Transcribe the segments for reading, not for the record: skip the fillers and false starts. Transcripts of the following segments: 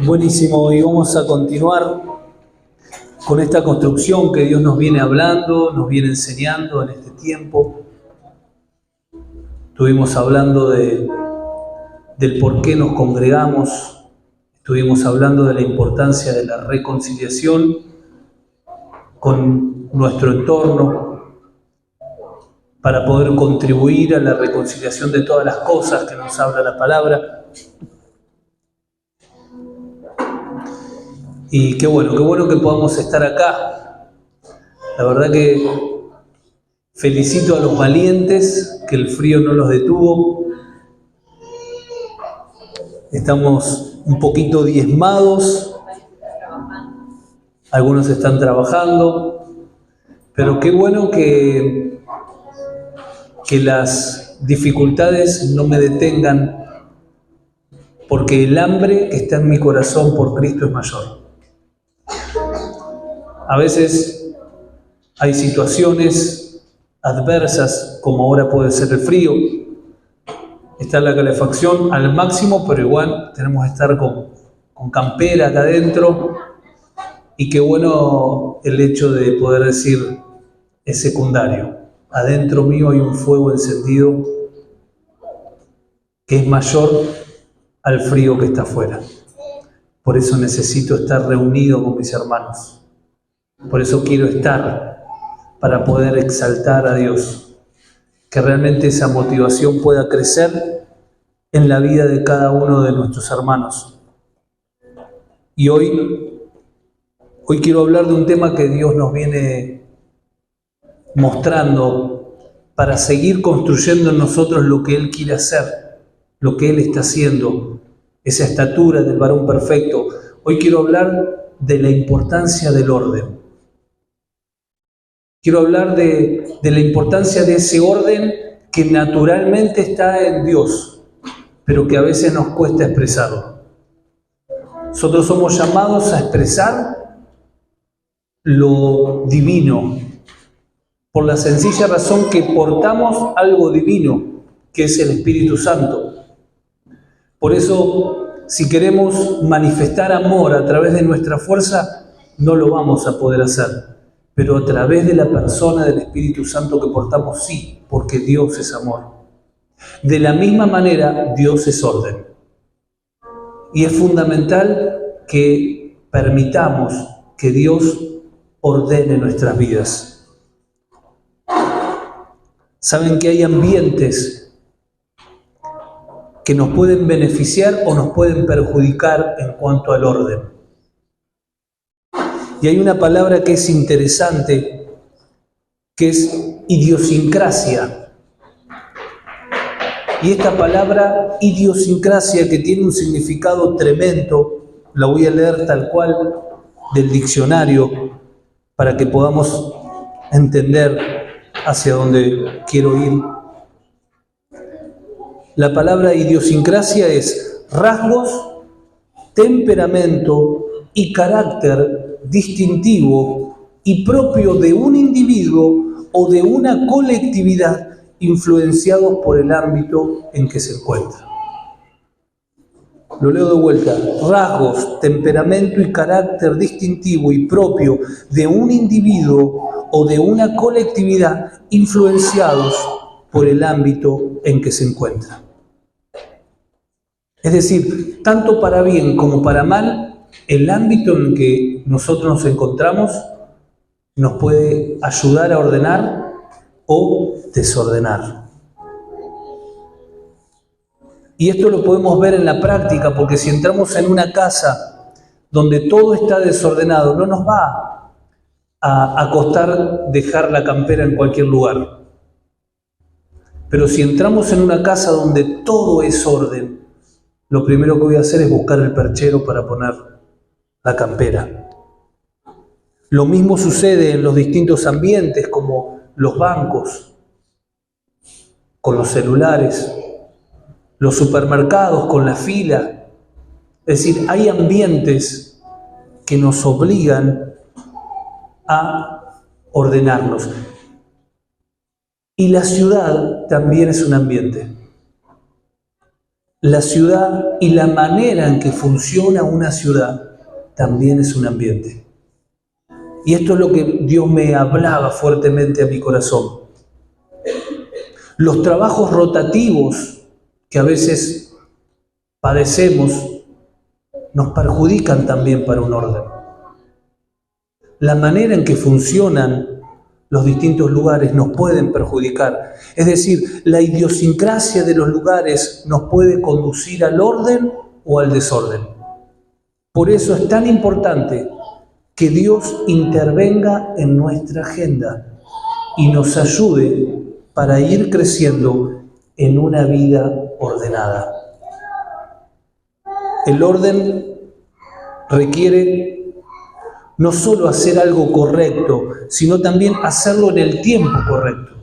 Buenísimo, y vamos a continuar con esta construcción que Dios nos viene hablando, nos viene enseñando en este tiempo. Estuvimos hablando del por qué nos congregamos, estuvimos hablando de la importancia de la reconciliación con nuestro entorno para poder contribuir a la reconciliación de todas las cosas que nos habla la palabra. Y qué bueno que podamos estar acá. La verdad que felicito a los valientes, que el frío no los detuvo. Estamos un poquito diezmados, algunos están trabajando, pero qué bueno que las dificultades no me detengan, porque el hambre que está en mi corazón por Cristo es mayor. A veces hay situaciones adversas, como ahora puede ser el frío. Está la calefacción al máximo, pero igual tenemos que estar con campera acá adentro. Y qué bueno el hecho de poder decir, es secundario. Adentro mío hay un fuego encendido que es mayor al frío que está afuera. Por eso necesito estar reunido con mis hermanos. Por eso quiero estar, para poder exaltar a Dios. Que realmente esa motivación pueda crecer en la vida de cada uno de nuestros hermanos. Y hoy quiero hablar de un tema que Dios nos viene mostrando para seguir construyendo en nosotros lo que Él quiere hacer, lo que Él está haciendo, esa estatura del varón perfecto. Hoy quiero hablar de la importancia del orden. Quiero hablar de la importancia de ese orden que naturalmente está en Dios, pero que a veces nos cuesta expresarlo. Nosotros somos llamados a expresar lo divino, por la sencilla razón que portamos algo divino, que es el Espíritu Santo. Por eso, si queremos manifestar amor a través de nuestra fuerza, no lo vamos a poder hacer. Pero a través de la persona del Espíritu Santo que portamos, sí, porque Dios es amor. De la misma manera, Dios es orden. Y es fundamental que permitamos que Dios ordene nuestras vidas. Saben que hay ambientes que nos pueden beneficiar o nos pueden perjudicar en cuanto al orden. Y hay una palabra que es interesante, que es idiosincrasia. Y esta palabra idiosincrasia, que tiene un significado tremendo, la voy a leer tal cual del diccionario para que podamos entender hacia dónde quiero ir. La palabra idiosincrasia es rasgos, temperamento y carácter distintivo y propio de un individuo o de una colectividad influenciados por el ámbito en que se encuentra. Lo leo de vuelta. Rasgos, temperamento y carácter distintivo y propio de un individuo o de una colectividad influenciados por el ámbito en que se encuentra. Es decir, tanto para bien como para mal, el ámbito en que nosotros nos encontramos nos puede ayudar a ordenar o desordenar. Y esto lo podemos ver en la práctica, porque si entramos en una casa donde todo está desordenado, no nos va a costar dejar la campera en cualquier lugar. Pero si entramos en una casa donde todo es orden, lo primero que voy a hacer es buscar el perchero para poner la campera. Lo mismo sucede en los distintos ambientes, como los bancos, con los celulares, los supermercados con la fila. Es decir, hay ambientes que nos obligan a ordenarnos. Y la ciudad también es un ambiente. la ciudad y la manera en que funciona una ciudad también es un ambiente. Y esto es lo que Dios me hablaba fuertemente a mi corazón. Los trabajos rotativos que a veces padecemos nos perjudican también para un orden. La manera en que funcionan los distintos lugares nos pueden perjudicar. Es decir, la idiosincrasia de los lugares nos puede conducir al orden o al desorden. Por eso es tan importante que Dios intervenga en nuestra agenda y nos ayude para ir creciendo en una vida ordenada. El orden requiere no solo hacer algo correcto, sino también hacerlo en el tiempo correcto.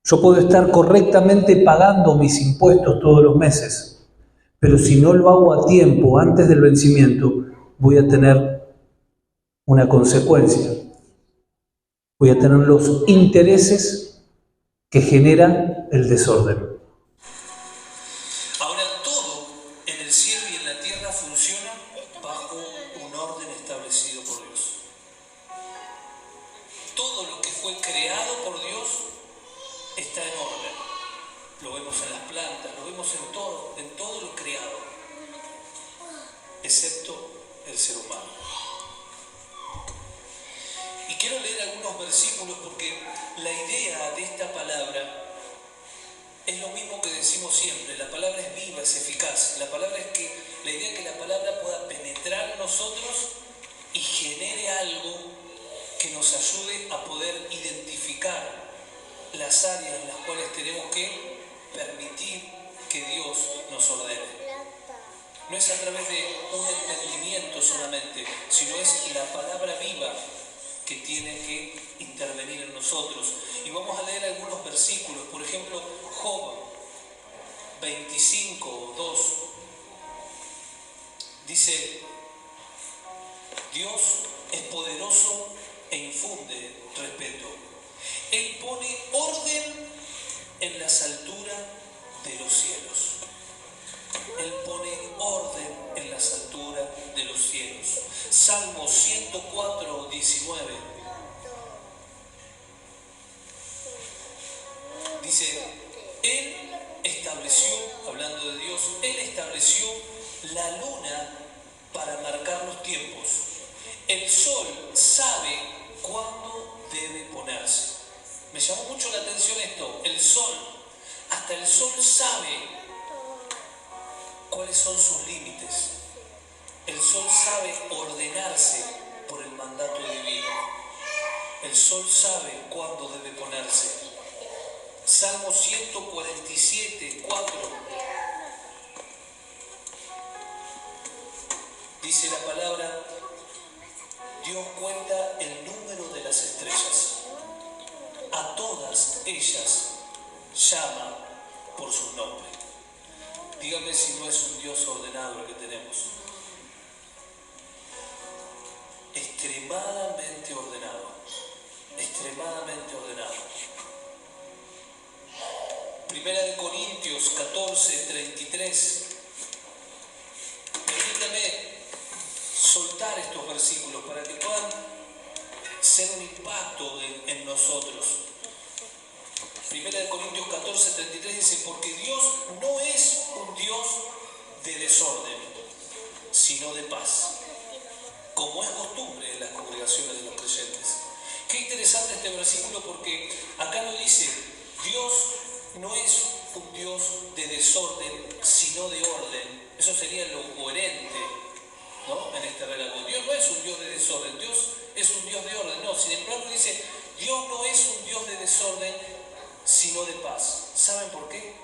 Yo puedo estar correctamente pagando mis impuestos todos los meses, pero si no lo hago a tiempo, antes del vencimiento, voy a tener una consecuencia. Voy a tener los intereses que generan el desorden. Ahora todo en el cielo y en la tierra funciona bajo un orden establecido por Dios. Todo lo que fue creado por Dios está en orden. Lo vemos en las plantas, lo vemos en todo lo creado, excepto el ser humano. Y quiero leer algunos versículos porque la idea de esta palabra es lo mismo que decimos siempre. La palabra es viva, es eficaz. La idea es que la palabra pueda penetrar en nosotros y genere algo que nos ayude a poder identificar las áreas en las cuales tenemos que permitir que Dios nos ordene. No es a través de un entendimiento solamente, sino es la palabra viva que tiene que intervenir en nosotros. Y vamos a leer algunos versículos. Por ejemplo, Job 25:2 dice: Dios es poderoso e infunde respeto. Él pone orden en las alturas de los cielos. Él pone orden en las alturas de los cielos. Salmo 104:19 dice: Él estableció, hablando de Dios, Él estableció la luna para marcar los tiempos. El sol sabe cuándo debe ponerse. Me llamó mucho la atención esto. El sol, hasta el sol sabe cuáles son sus límites. El sol sabe ordenarse por el mandato divino. El sol sabe cuándo debe ponerse. Salmo 147:4 dice la palabra: Dios cuenta el número de las estrellas. A todas ellas llama por su nombre. Dígame si no es un Dios ordenado el que tenemos. Extremadamente ordenado. Extremadamente ordenado. Primera de Corintios 14:33. Permítame soltar estos versículos para que puedan ser un impacto en nosotros. Primera de Corintios 14:33 dice: porque Dios no es un Dios de desorden, sino de paz, como es costumbre en las congregaciones de los creyentes. Qué interesante este versículo, porque acá nos dice: Dios no es un Dios de desorden, sino de orden. Eso sería lo coherente, ¿no?, en este relato. Dios no es un Dios de desorden, Dios es un Dios de orden. No, sin embargo dice: Dios no es un Dios de desorden, sino de paz. ¿Saben por qué?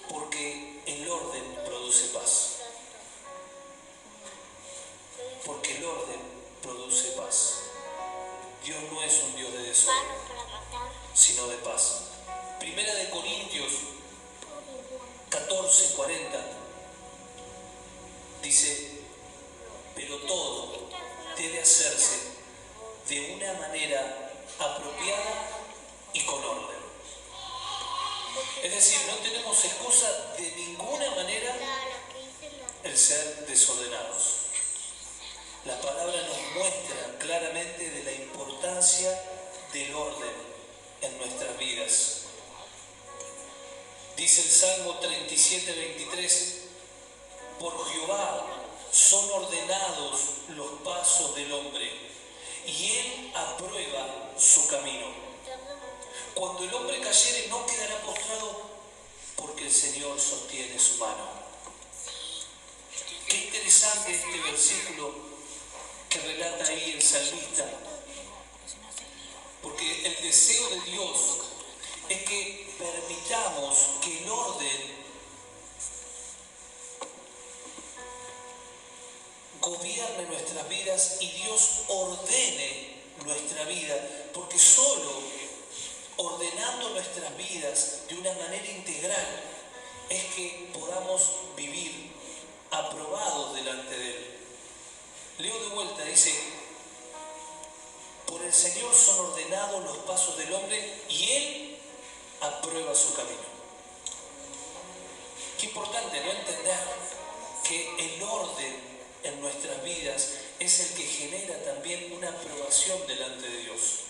Porque el orden produce paz. Porque el orden produce paz. Dios no es un Dios de desorden, sino de paz. Primera de Corintios 14:40 dice: pero todo debe hacerse de una manera apropiada y con orden. decir, no tenemos excusa de ninguna manera el ser desordenados. La palabra nos muestra claramente de la importancia del orden en nuestras vidas. Dice el Salmo 37, 23, por Jehová son ordenados los pasos del hombre, y él aprueba su camino. Cuando el hombre cayere no quedará postrado, porque el Señor sostiene su mano. Qué interesante este versículo que relata ahí el salmista, porque el deseo de Dios es que permitamos que el orden gobierne nuestras vidas y Dios ordene nuestra vida, porque solo ordenando nuestras vidas de una manera integral es que podamos vivir aprobados delante de Él. Leo de vuelta, dice, por el Señor son ordenados los pasos del hombre y Él aprueba su camino. Qué importante, ¿no? Entender que el orden en nuestras vidas es el que genera también una aprobación delante de Dios.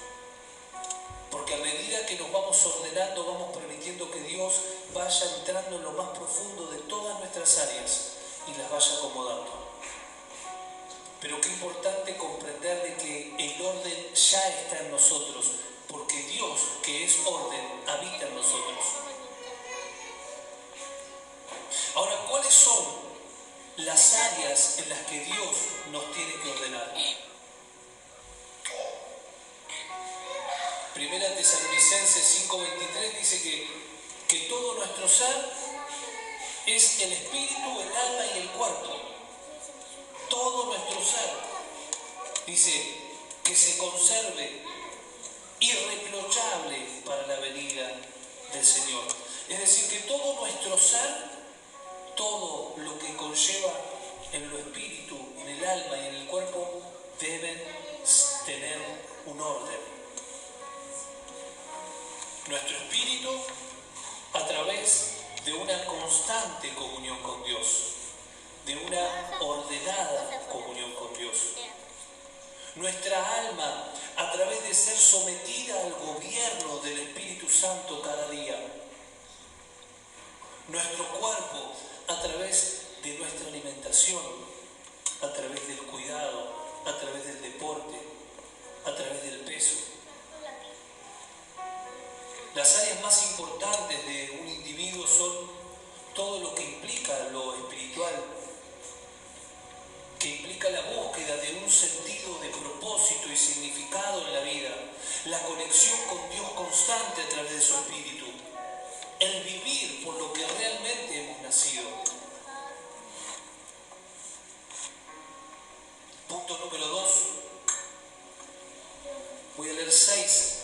Porque a medida que nos vamos ordenando, vamos permitiendo que Dios vaya entrando en lo más profundo de todas nuestras áreas y las vaya acomodando. Pero qué importante comprender de que el orden ya está en nosotros, porque Dios, que es orden, habita en nosotros. Ahora, ¿cuáles son las áreas en las que Dios nos tiene que ordenar? Primera Tesalonicenses 5:23 dice que todo nuestro ser es el espíritu, el alma y el cuerpo. Todo nuestro ser, dice, que se conserve irreprochable para la venida del Señor. Es decir, que todo nuestro ser, todo lo que conlleva en lo espíritu, en el alma y en el cuerpo, deben tener un orden. Nuestro espíritu a través de una constante comunión con Dios, de una ordenada comunión con Dios. Nuestra alma a través de ser sometida al gobierno del Espíritu Santo cada día. Nuestro cuerpo a través de nuestra alimentación, a través del cuidado, a través del deporte, a través del peso. Las áreas más importantes de un individuo son todo lo que implica lo espiritual, que implica la búsqueda de un sentido de propósito y significado en la vida, la conexión con Dios constante a través de su espíritu, el vivir por lo que realmente hemos nacido. Punto número 2. Voy a leer 7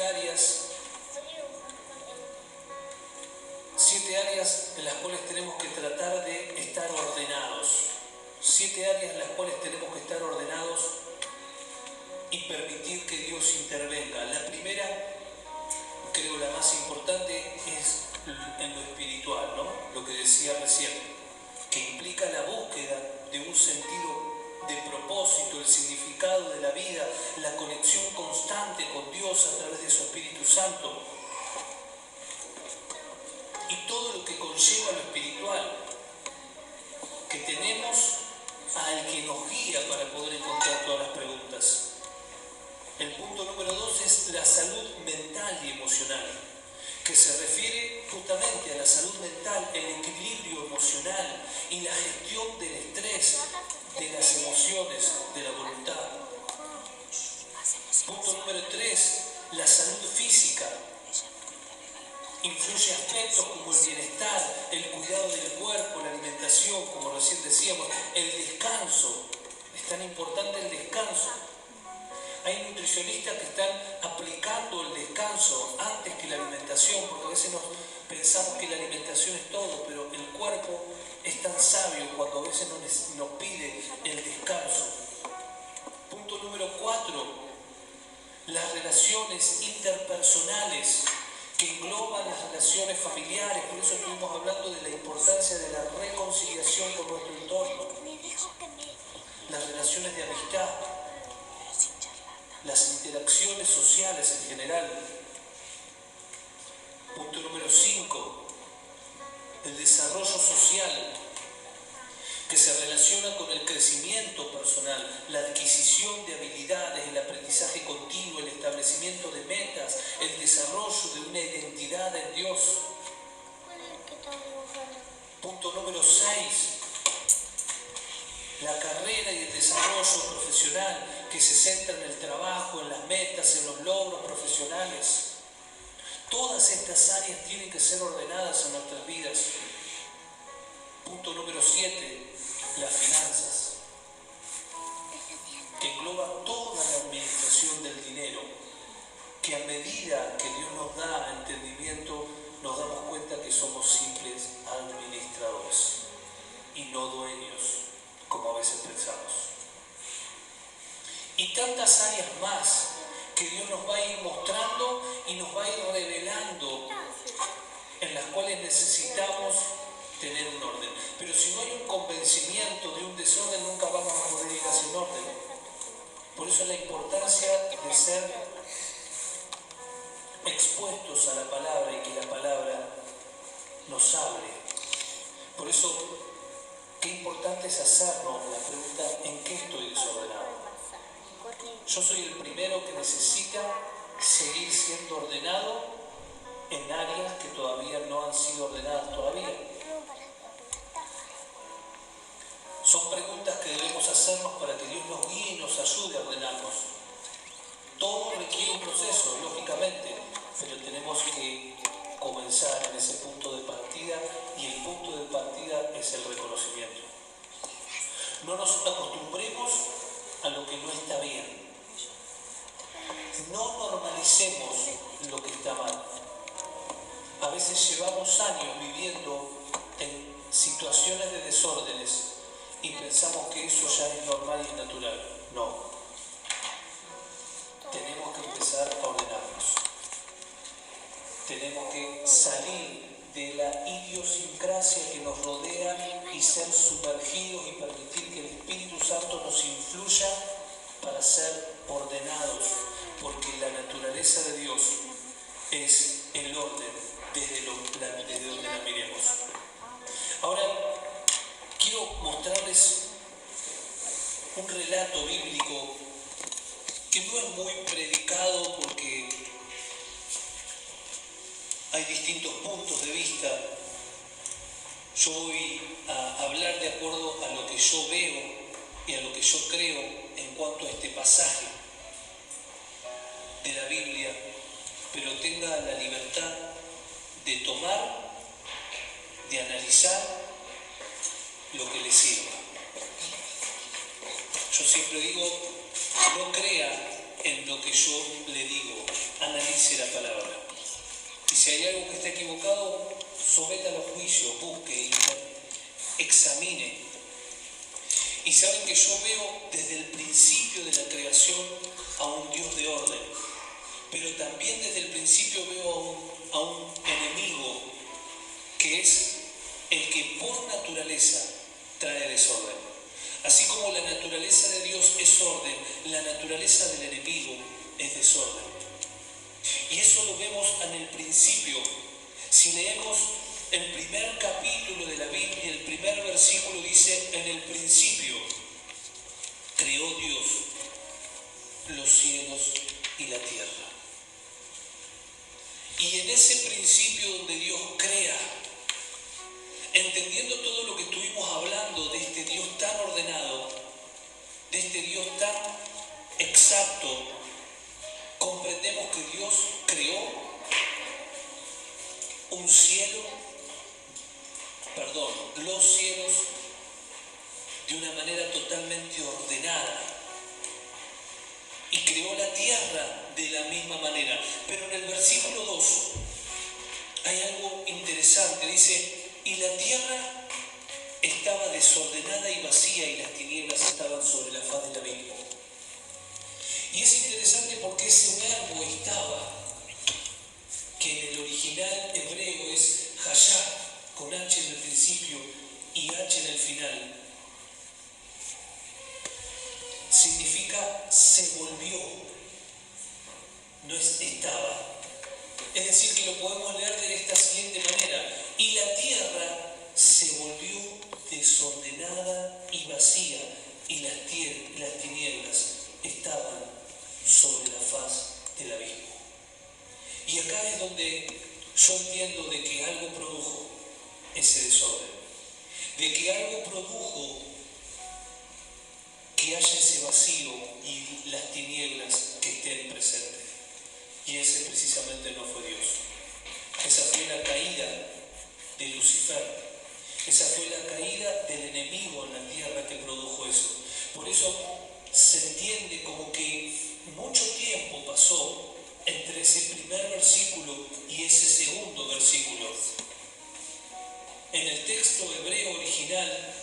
áreas en las cuales tenemos que tratar de estar ordenados. 7 áreas en las cuales tenemos que estar ordenados y permitir que Dios intervenga. La primera, creo la más importante, es en lo espiritual, ¿no? Lo que decía recién, que implica la búsqueda de un sentido de propósito, el significado de la vida, la conexión constante con Dios a través de su Espíritu Santo. Y todo lo que conlleva lo espiritual, que tenemos al que nos guía para poder encontrar todas las preguntas. El punto número 2 es la salud mental y emocional, que se refiere justamente a la salud mental, el equilibrio emocional y la gestión del estrés, de las emociones, de la voluntad. Punto número 3, la salud física. Influye aspectos como el bienestar, el cuidado del cuerpo, la alimentación, como recién decíamos, el descanso. Es tan importante el descanso. Hay nutricionistas que están aplicando el descanso antes que la alimentación, porque a veces pensamos que la alimentación es todo, pero el cuerpo es tan sabio cuando a veces nos pide el descanso. Punto número 4, las relaciones interpersonales, que que engloban las relaciones familiares. Por eso estuvimos hablando de la importancia de la reconciliación con nuestro entorno, las relaciones de amistad, las interacciones sociales en general. Punto número 5, el desarrollo social, que se relaciona con el crecimiento personal, la adquisición de habilidades, el aprendizaje continuo, el establecimiento de metas, el desarrollo de una identidad en Dios. Punto número 6, la carrera y el desarrollo profesional, que se centra en el trabajo, en las metas, en los logros profesionales. Todas estas áreas tienen que ser ordenadas en nuestras vidas. Punto número 7, las finanzas, que engloba toda la administración del dinero, que a medida que Dios nos da entendimiento, nos damos cuenta que somos simples administradores y no dueños, como a veces pensamos. Y tantas áreas más que Dios nos va a ir mostrando y nos va a ir revelando, en las cuales necesitamos tener un orden. Pero si no hay un convencimiento de un desorden, nunca vamos a poder ir hacia un orden. Por eso la importancia de ser expuestos a la palabra y que la palabra nos hable. Por eso, qué importante es hacernos la pregunta: ¿en qué estoy desordenado? Yo soy el primero que necesita seguir siendo ordenado en áreas que todavía no han sido ordenadas todavía. Son preguntas que debemos hacernos para que Dios nos guíe y nos ayude a ordenarnos. Todo requiere un proceso, lógicamente, pero tenemos que comenzar en ese punto de partida, y el punto de partida es el reconocimiento. No nos acostumbremos a lo que no está bien. No normalicemos lo que está mal. A veces llevamos años viviendo en situaciones de desórdenes y pensamos que eso ya es normal y es natural. No. Tenemos que empezar a ordenarnos. Tenemos que salir de la idiosincrasia que nos rodea y ser sumergidos y permitir que el Espíritu Santo nos influya para ser ordenados, porque la naturaleza de Dios es el orden desde donde la miremos. Ahora, quiero mostrarles un relato bíblico que no es muy predicado porque hay distintos puntos de vista. Yo voy a hablar de acuerdo a lo que yo veo y a lo que yo creo en cuanto a este pasaje de la Biblia, pero tenga la libertad de tomar, de analizar lo que le sirva. Yo siempre digo, no crea en lo que yo le digo, analice la palabra. Y si hay algo que está equivocado, sométalo a juicio, busque, examine. Y saben que yo veo desde el principio de la creación a un Dios de orden, pero también desde el principio veo a un enemigo que es el que por naturaleza trae desorden. Así como la naturaleza de Dios es orden, la naturaleza del enemigo es desorden. Y eso lo vemos en el principio. Si leemos el primer capítulo de la Biblia, el primer versículo dice: en el principio creó Dios los cielos y la tierra. Y en ese principio donde Dios crea, entendiendo todo lo que estuvimos hablando de este Dios tan ordenado, de este Dios tan exacto, comprendemos que Dios creó los cielos de una manera totalmente ordenada, y creó la tierra de la misma manera. Pero en el versículo 2 hay algo interesante, dice: y la tierra estaba desordenada y vacía, y las tinieblas estaban sobre la faz del abismo. Y es interesante porque ese verbo estaba, que en el original original hebreo es hayá, con H en el principio y H en el final. Significa se volvió, no estaba. Es decir, que lo podemos leer de esta siguiente manera: y la tierra se volvió desordenada y vacía, y las tinieblas estaban sobre la faz del abismo. Y acá es donde yo entiendo de que algo produjo ese desorden, de que algo produjo que haya ese vacío y las tinieblas que estén presentes. Y ese precisamente no fue Dios. Esa fue la caída de Lucifer. Esa fue la caída del enemigo en la tierra que produjo eso. Por eso se entiende como que mucho tiempo pasó entre ese primer versículo y ese segundo versículo. En el texto hebreo original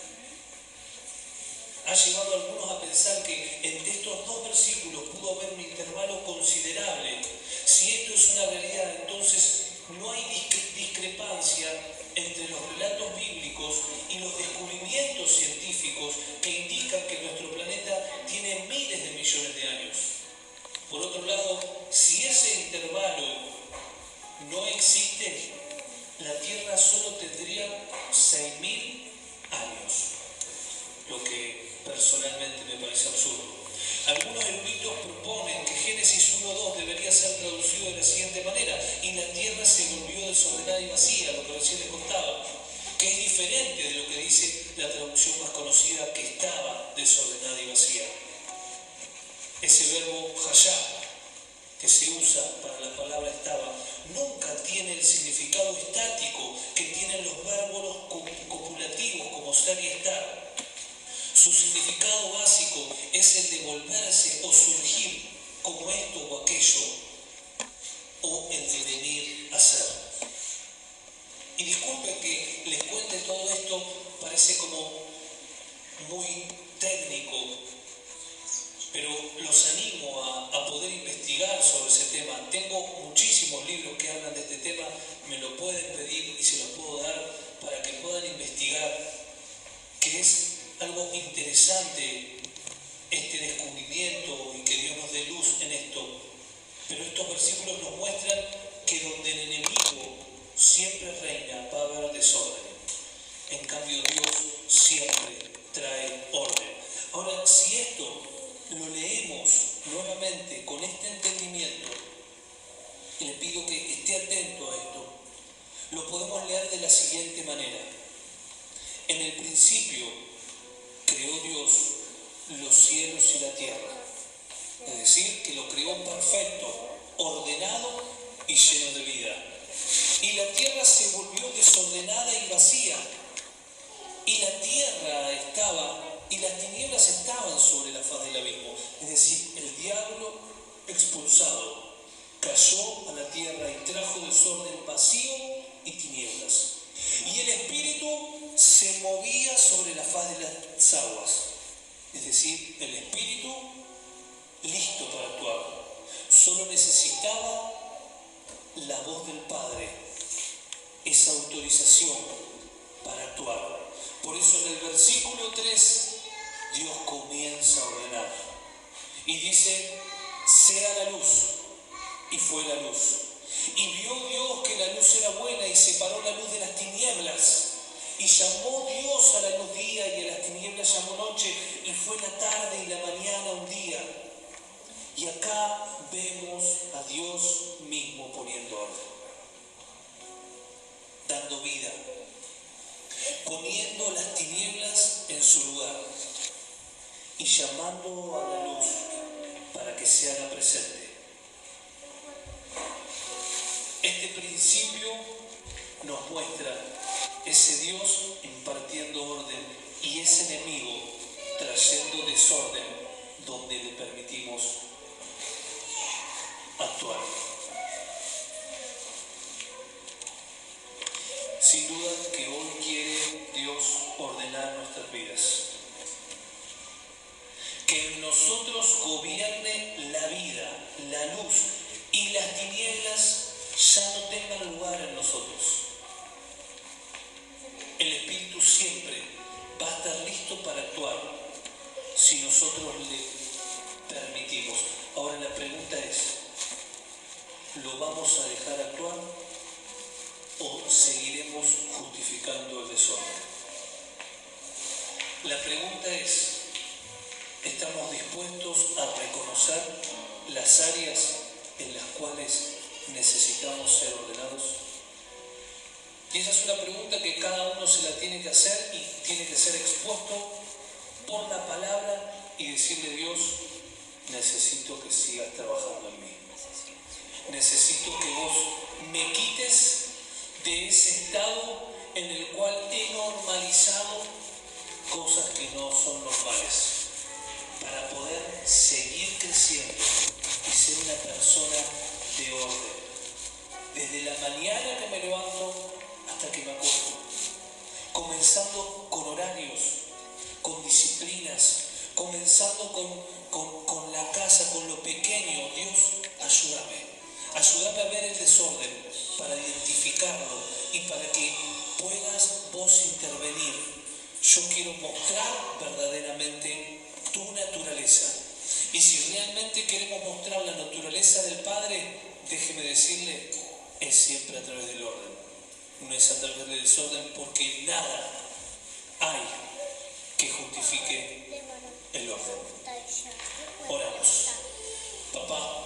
ha llevado a algunos a pensar que entre estos dos versículos pudo haber un intervalo considerable. Si esto es una realidad, entonces no hay discrepancia entre los relatos bíblicos y los descubrimientos científicos que indican que nuestro planeta tiene miles de millones de años. Por otro lado, si ese intervalo no existe, la Tierra solo tendría 6.000 años, lo que personalmente me parece absurdo. Algunos eruditos proponen que Génesis 1:2 debería ser traducido de la siguiente manera: y la tierra se volvió desordenada y vacía, lo que recién les contaba, que es diferente de lo que dice la traducción más conocida, que estaba desordenada y vacía. Ese verbo hayá, que se usa para la palabra estaba, nunca tiene el significado estático que tienen los verbos copulativos como ser y estar. Su significado básico es el de volverse o surgir como esto o aquello, o el de venir a ser. Y disculpen que les cuente todo esto, parece como muy técnico, pero los animo a poder investigar sobre ese tema. Tengo muchísimos libros que hablan de este tema, me lo pueden pedir y se los puedo dar para que puedan investigar, que es algo interesante este descubrimiento y que Dios nos dé luz en esto. Pero estos versículos nos muestran que donde el enemigo siempre reina va a haber desorden. En cambio, Dios siempre trae orden. Ahora, si esto lo leemos nuevamente con este entendimiento, y le pido que esté atento a esto, lo podemos leer de la siguiente manera: en el principio creó Dios los cielos y la tierra. Es decir, que lo creó perfecto, ordenado y lleno de vida. Y la tierra se volvió desordenada y vacía. Y la tierra estaba, y las tinieblas estaban sobre la faz del abismo. Es decir, el diablo expulsado cayó a la tierra y trajo desorden, vacío y tinieblas. Y el Espíritu se movía sobre la faz de las aguas. Es decir, el Espíritu listo para actuar. Solo necesitaba la voz del Padre, esa autorización para actuar. Por eso en el versículo 3 Dios comienza a ordenar y dice: sea la luz, y fue la luz. Y vio Dios que la luz era buena y separó la luz de las tinieblas. Y llamó Dios a la luz día y a las tinieblas llamó noche, y fue la tarde y la mañana un día. Y acá vemos a Dios mismo poniendo orden, dando vida, poniendo las tinieblas en su lugar y llamando a la luz para que se haga presente. Este principio nos muestra ese Dios impartiendo orden y ese enemigo trayendo desorden donde le permitimos actuar. Sin duda que hoy quiere Dios ordenar nuestras vidas. Que en nosotros gobierne la vida, la luz y las tinieblas ya no tengan lugar en nosotros. El Espíritu siempre va a estar listo para actuar si nosotros le permitimos. Ahora la pregunta es, ¿lo vamos a dejar actuar o seguiremos justificando el desorden? La pregunta es, ¿estamos dispuestos a reconocer las áreas en las cuales necesitamos ser ordenados? Y esa es una pregunta que cada uno se la tiene que hacer y tiene que ser expuesto por la palabra y decirle: Dios, necesito que sigas trabajando en mí. Necesito que vos me quites de ese estado en el cual he normalizado cosas que no son normales, para poder seguir creciendo y ser una persona de orden. Desde la mañana que me levanto hasta que me acuesto, comenzando con horarios, con disciplinas, comenzando con la casa, con lo pequeño. Dios, ayúdame a ver el desorden, para identificarlo y para que puedas vos intervenir. Yo quiero mostrar verdaderamente tu naturaleza. Y si realmente queremos mostrar la naturaleza del Padre, déjeme decirle, es siempre a través del orden. No es a través del desorden, porque nada hay que justifique el orden. Oramos. Papá,